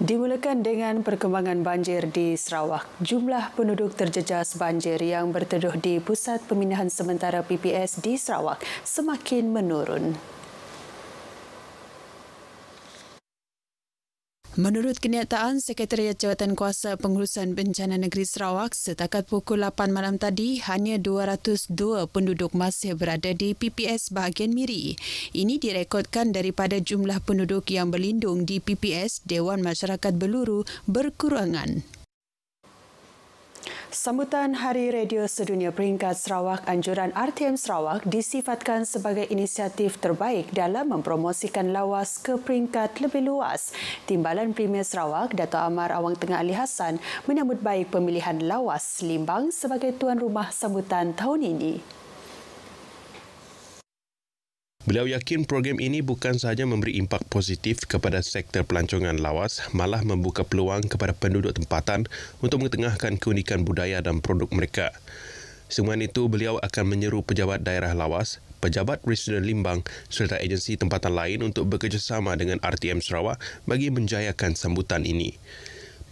Dimulakan dengan perkembangan banjir di Sarawak. Jumlah penduduk terjejas banjir yang berteduh di Pusat Pemindahan Sementara PPS di Sarawak semakin menurun. Menurut kenyataan Sekretariat Jawatankuasa Pengurusan Bencana Negeri Sarawak, setakat pukul 8 malam tadi, hanya 202 penduduk masih berada di PPS bahagian Miri. Ini direkodkan daripada jumlah penduduk yang berlindung di PPS Dewan Masyarakat Beluru berkurangan. Sambutan Hari Radio Sedunia Peringkat Sarawak, anjuran RTM Sarawak disifatkan sebagai inisiatif terbaik dalam mempromosikan lawas ke peringkat lebih luas. Timbalan Premier Sarawak, Dato' Amar Awang Tengah Ali Hassan, menyambut baik pemilihan lawas Limbang sebagai tuan rumah sambutan tahun ini. Beliau yakin program ini bukan sahaja memberi impak positif kepada sektor pelancongan lawas, malah membuka peluang kepada penduduk tempatan untuk mengetengahkan keunikan budaya dan produk mereka. Selain itu, beliau akan menyeru pejabat daerah lawas, pejabat residen Limbang serta agensi tempatan lain untuk bekerjasama dengan RTM Sarawak bagi menjayakan sambutan ini.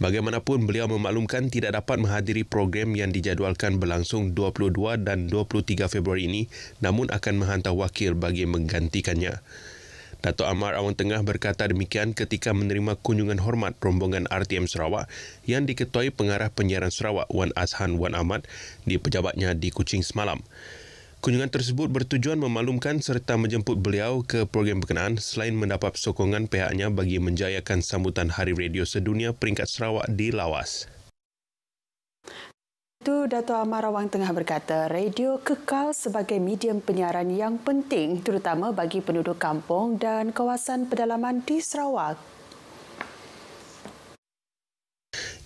Bagaimanapun, beliau memaklumkan tidak dapat menghadiri program yang dijadualkan berlangsung 22 dan 23 Februari ini, namun akan menghantar wakil bagi menggantikannya. Dato' Amar Awang Tengah berkata demikian ketika menerima kunjungan hormat rombongan RTM Sarawak yang diketuai Pengarah Penyiaran Sarawak Wan Azhan Wan Ahmad di pejabatnya di Kuching semalam. Kunjungan tersebut bertujuan memaklumkan serta menjemput beliau ke program berkenaan selain mendapat sokongan pihaknya bagi menjayakan sambutan Hari Radio Sedunia Peringkat Sarawak di Lawas. Itu Dato' Amar Awang Tengah berkata, radio kekal sebagai medium penyiaran yang penting terutama bagi penduduk kampung dan kawasan pedalaman di Sarawak.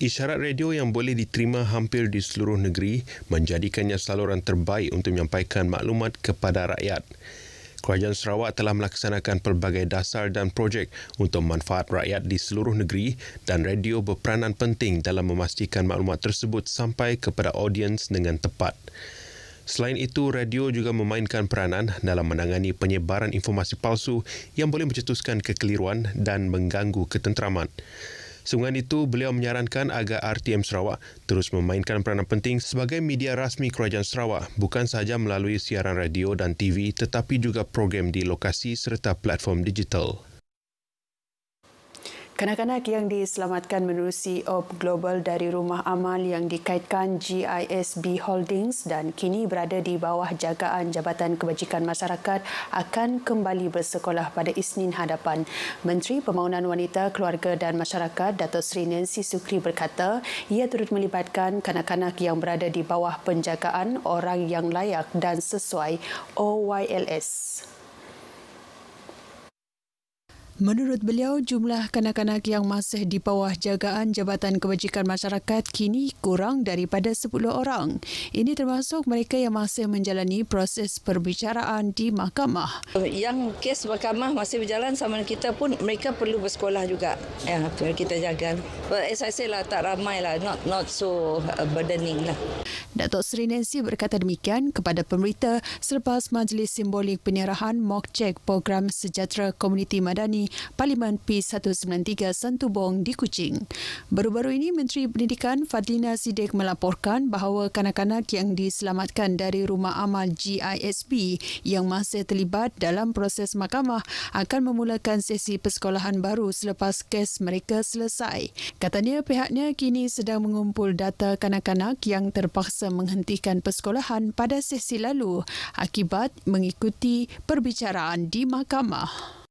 Isyarat radio yang boleh diterima hampir di seluruh negeri menjadikannya saluran terbaik untuk menyampaikan maklumat kepada rakyat. Kerajaan Sarawak telah melaksanakan pelbagai dasar dan projek untuk manfaat rakyat di seluruh negeri dan radio berperanan penting dalam memastikan maklumat tersebut sampai kepada audiens dengan tepat. Selain itu, radio juga memainkan peranan dalam menangani penyebaran informasi palsu yang boleh mencetuskan kekeliruan dan mengganggu ketenteraman. Selain itu, beliau menyarankan agar RTM Sarawak terus memainkan peranan penting sebagai media rasmi Kerajaan Sarawak, bukan sahaja melalui siaran radio dan TV tetapi juga program di lokasi serta platform digital. Kanak-kanak yang diselamatkan menerusi OP Global dari rumah amal yang dikaitkan GISB Holdings dan kini berada di bawah jagaan Jabatan Kebajikan Masyarakat akan kembali bersekolah pada Isnin hadapan. Menteri Pembangunan Wanita, Keluarga dan Masyarakat Datuk Seri Nancy Sukri berkata ia turut melibatkan kanak-kanak yang berada di bawah penjagaan orang yang layak dan sesuai OYLS. Menurut beliau, jumlah kanak-kanak yang masih di bawah jagaan Jabatan Kebajikan Masyarakat kini kurang daripada 10 orang. Ini termasuk mereka yang masih menjalani proses perbicaraan di mahkamah. Yang kes mahkamah masih berjalan sama kita pun mereka perlu bersekolah juga. Ya, kita jaga. But as I say lah, tak ramai lah, not so burdening lah. Datuk Seri Nancy berkata demikian kepada pemberita selepas Majlis Simbolik Penyerahan mock check Program Sejahtera Komuniti Madani Parlimen P193 Santubong di Kuching. Baru-baru ini Menteri Pendidikan Fadlina Siddiq melaporkan bahawa kanak-kanak yang diselamatkan dari rumah amal GISB yang masih terlibat dalam proses mahkamah akan memulakan sesi persekolahan baru selepas kes mereka selesai. Katanya pihaknya kini sedang mengumpul data kanak-kanak yang terpaksa menghentikan persekolahan pada sesi lalu akibat mengikuti perbicaraan di mahkamah.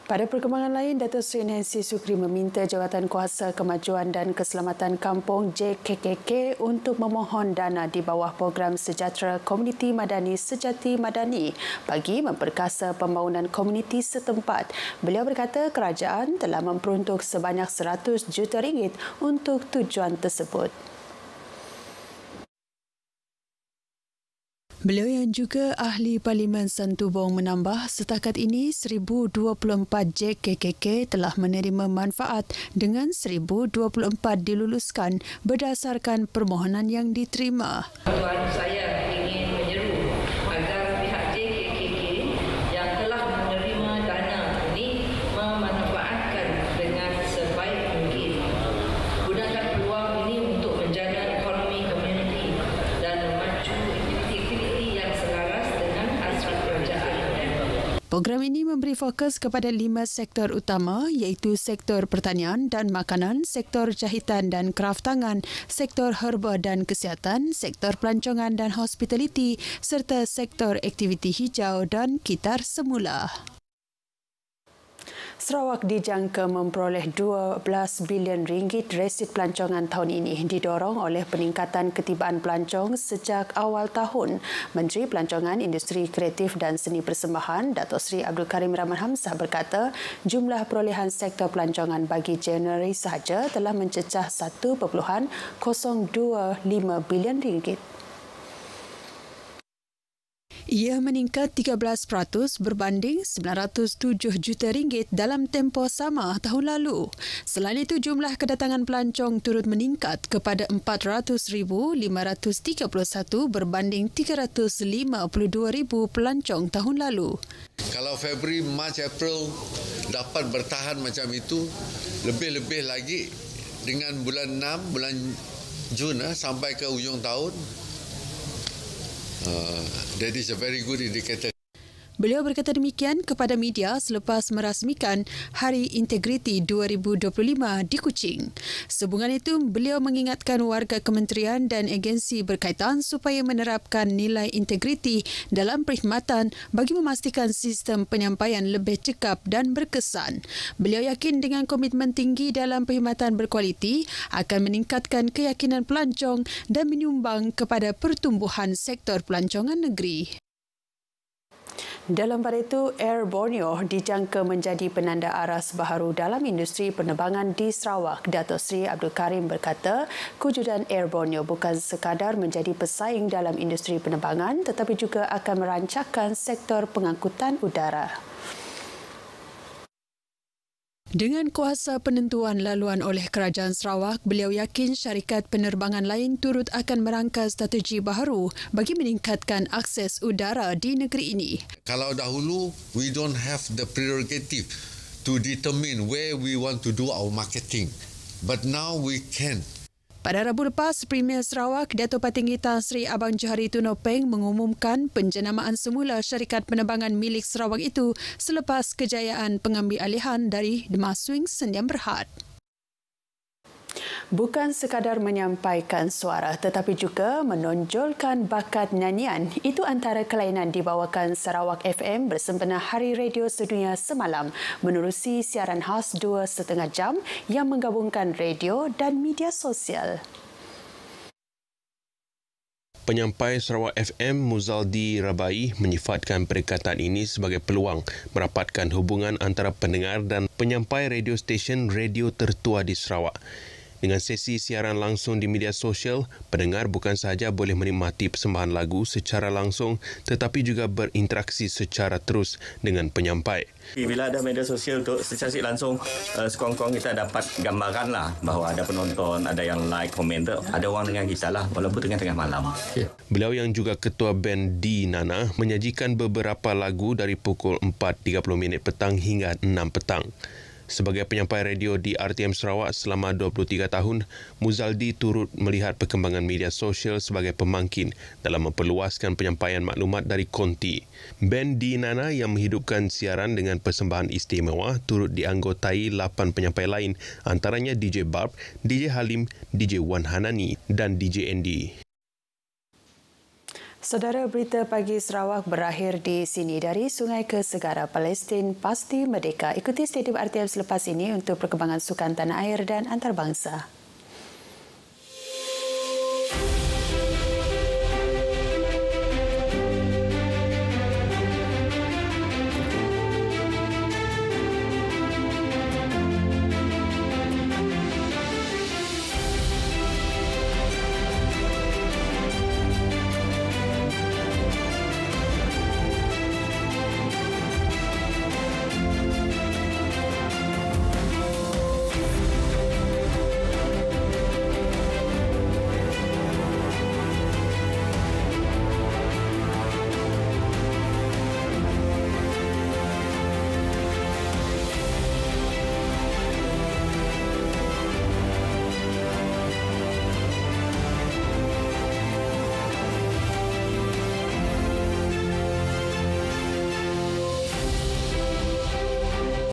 Pada perkembangan lain, Datuk Seri Nancy Sukri meminta Jawatankuasa Kemajuan dan Keselamatan Kampung JKKK untuk memohon dana di bawah Program Sejahtera Komuniti Madani Sejati Madani bagi memperkasa pembangunan komuniti setempat. Beliau berkata kerajaan telah memperuntuk sebanyak RM100 juta untuk tujuan tersebut. Beliau yang juga ahli Parlimen Santubong menambah setakat ini 1024 JKKK telah menerima manfaat dengan 1024 diluluskan berdasarkan permohonan yang diterima. Saya ingin menyeru agar pihak JKKK yang telah menerima dana ini memanfaatkan dengan Program ini memberi fokus kepada 5 sektor utama iaitu sektor pertanian dan makanan, sektor jahitan dan kraftangan, sektor herba dan kesihatan, sektor pelancongan dan hospitality serta sektor aktiviti hijau dan kitar semula. Sarawak dijangka memperoleh 12 bilion ringgit resit pelancongan tahun ini didorong oleh peningkatan ketibaan pelancong sejak awal tahun. Menteri Pelancongan, Industri Kreatif dan Seni Persembahan, Datuk Seri Abdul Karim Rahman Hamzah berkata, jumlah perolehan sektor pelancongan bagi Januari sahaja telah mencecah 1.025 bilion ringgit. Ia meningkat 13% berbanding 907 juta ringgit dalam tempoh sama tahun lalu. Selain itu, jumlah kedatangan pelancong turut meningkat kepada 400,531 berbanding 352,000 pelancong tahun lalu. Kalau Februari, Mac, April dapat bertahan macam itu, lebih-lebih lagi dengan bulan 6, bulan Jun sampai ke ujung tahun, that is a very good indicator. Beliau berkata demikian kepada media selepas merasmikan Hari Integriti 2025 di Kuching. Sehubungan itu, beliau mengingatkan warga kementerian dan agensi berkaitan supaya menerapkan nilai integriti dalam perkhidmatan bagi memastikan sistem penyampaian lebih cekap dan berkesan. Beliau yakin dengan komitmen tinggi dalam perkhidmatan berkualiti akan meningkatkan keyakinan pelancong dan menyumbang kepada pertumbuhan sektor pelancongan negeri. Dalam pada itu, Air Borneo dijangka menjadi penanda aras baharu dalam industri penerbangan di Sarawak. Datuk Seri Abdul Karim berkata, kewujudan Air Borneo bukan sekadar menjadi pesaing dalam industri penerbangan tetapi juga akan merancangkan sektor pengangkutan udara. Dengan kuasa penentuan laluan oleh Kerajaan Sarawak, beliau yakin syarikat penerbangan lain turut akan merangka strategi baharu bagi meningkatkan akses udara di negeri ini. Kalau dahulu, we don't have the prerogative to determine where we want to do our marketing. But now we can. Pada Rabu lepas, Premier Sarawak, Dato' Patinggi Tan Sri Abang Johari Tunopeng mengumumkan penjenamaan semula syarikat penerbangan milik Sarawak itu selepas kejayaan pengambilalihan dari The Maswing Sdn Bhd. Bukan sekadar menyampaikan suara tetapi juga menonjolkan bakat nyanyian. Itu antara kelainan dibawakan Sarawak FM bersempena Hari Radio Sedunia semalam menerusi siaran khas 2,5 jam yang menggabungkan radio dan media sosial. Penyampai Sarawak FM Muzaldi Rabai menyifatkan perikatan ini sebagai peluang merapatkan hubungan antara pendengar dan penyampai radio stesen radio tertua di Sarawak. Dengan sesi siaran langsung di media sosial, pendengar bukan sahaja boleh menikmati persembahan lagu secara langsung tetapi juga berinteraksi secara terus dengan penyampai. Bila ada media sosial untuk secara langsung, sekurang-kurang kita dapat gambaran lah bahawa ada penonton, ada yang like, komentar, ada orang dengan kita lah walaupun tengah-tengah malam. Beliau yang juga ketua band D Nana menyajikan beberapa lagu dari pukul 4.30 petang hingga 6 petang. Sebagai penyampai radio di RTM Sarawak selama 23 tahun, Muzaldi turut melihat perkembangan media sosial sebagai pemangkin dalam memperluaskan penyampaian maklumat dari konti. Band D Nana yang menghidupkan siaran dengan persembahan istimewa turut dianggotai 8 penyampai lain, antaranya DJ Barb, DJ Halim, DJ Wan Hanani dan DJ Andy. Saudara, berita pagi Sarawak berakhir di sini. Dari sungai ke segara, Palestin pasti merdeka. Ikuti stadium RTM selepas ini untuk perkembangan sukan tanah air dan antarabangsa.